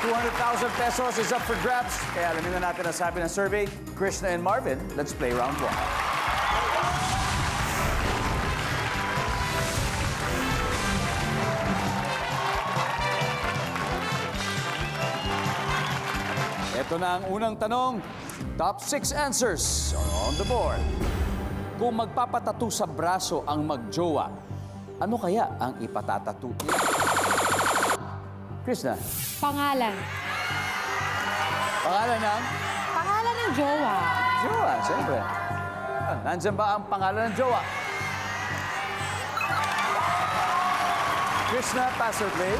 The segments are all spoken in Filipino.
200,000 pesos is up for grabs. Kaya alamin na natin ang sabi ng survey. Krishna and Marvin, let's play round 1. Ito na ang unang tanong. Top 6 answers on the board. Kung magpapatattoo sa braso ang magjowa, ano kaya ang ipatatattoo nila? Krishna, Pangalan. pangalan ng Pangalan ng jowa. jowa, siyempre. Nandyan ba ang pangalan ng jowa? Krishna, pass or play?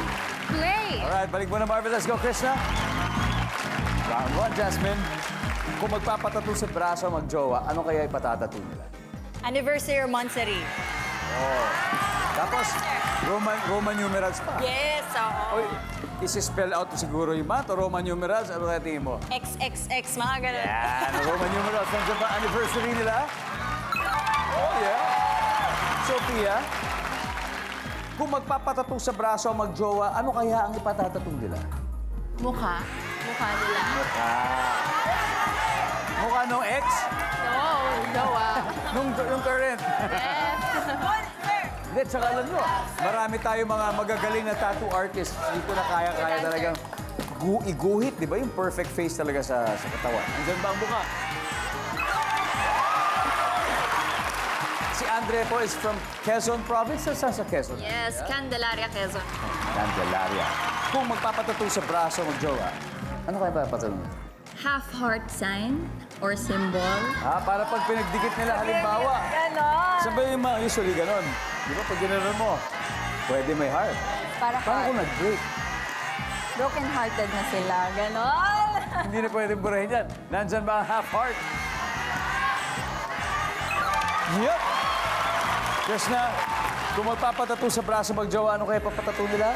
Play. Alright, balik mo na Marvin. Let's go, Krishna. Round 1, Jasmine. Kung magpapatattoo sa braso ang magjowa, ano kaya ipatatattoo nila? Anniversary or monthsary? Tapos, Roman numerals pa. Yes, oo. Oy, isi-spell out siguro yung math o Roman numerals. Ano kaya tingin mo? XXX, mga ganun. Yan, Roman numerals. Nandiyan ba anniversary nila? Oh, yeah. Sophia, kung magpapatattoo sa braso ang magjowa, ano kaya ang ipatatattoo nila? Mukha. Mukha nila. Mukha nung ex? No, jowa. Nung current? Yes. Hindi, tsaka alam nyo, marami tayo mga magagaling na tattoo artists. Hindi ko na kaya talagang iguhit, di ba? Yung perfect face talaga sa katawan. Andyan ba ang mukha? Si Andre po is from Quezon Province. Saan sa Quezon? Yes, Candelaria, Quezon. Candelaria. Kung magpapatattoo sa braso ng jowa, ano kaya papatattoo nila? Half-heart sign or symbol. Para pag pinagdikit nila, halimbawa. Ganon. Saan ba yung mga usually ganon? Di ba pag gano'n mo, pwede may heart. Para Parang kung nag-break, broken-hearted na sila. Ganon. hindi na pwede burahin yan. Nandyan ba ang half heart? Yep! Krishna, kung magpapatattoo sa braso magjowa, ano kaya papatattoo nila?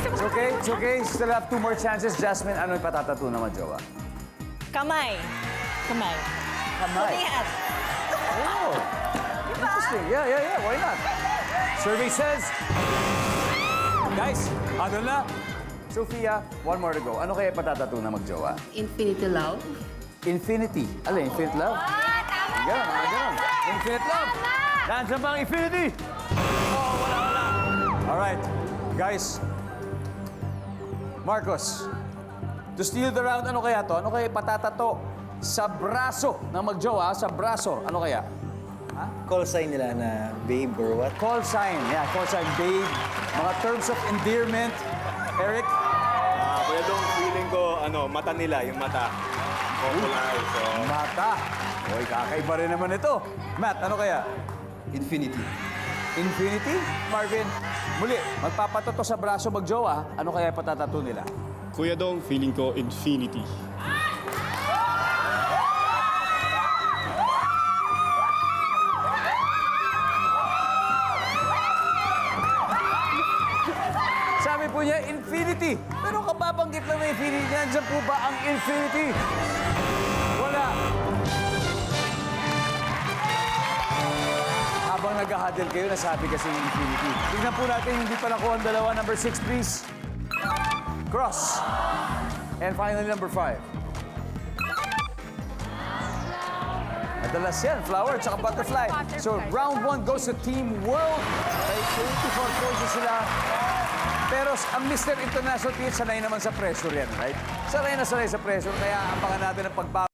It's okay, it's okay. Still have 2 more chances. Jasmine, ano yung patatattoo na magjowa? Kamay. Kamay. Kamay. Pumiat. Oh, interesting. Yeah. Why not? Survey says... Guys, ano na? Sophia, 1 more to go. Ano kaya patatattoo na magjowa? Infinity love. Infinity. Ano, infinite love? Ganun. Infinite love. Nandiyan ba ang infinity? Oh, wala. Alright. Guys, Marcos, to steal the round, ano kaya to? Ano kaya patatato sa braso ng magjowa? Sa braso, ano kaya? Call sign nila na babe or what? Call sign. Yeah, call sign, babe. Mga terms of endearment. Eric? Kaya doon feeling ko, mata nila, yung mata. Popular, so... Mata. Uy, kakaiba rin naman ito. Matt, ano kaya? Infinity. Infinity? Marvin, muli, magpapatato sa braso magjowa, ano kaya patatato nila? Kuya Dong, feeling ko infinity. Sabi po niya, infinity. Pero kapabanggit lang na infinity niyan, dyan po ba ang infinity? Wala. Habang nag-huddle kayo, nasabi kasi yung infinity. Tingnan po natin, hindi pa nakuha ang dalawa. Number 6, please. Cross. And finally, number 5. Madalas yan, flower at butterfly. So, round 1 goes to Team World. May 24 points sila. Pero ang Mr. International Team, sanay naman sa pressure yan, right? Sanay na sanay sa pressure, kaya abangan natin ang pagbago.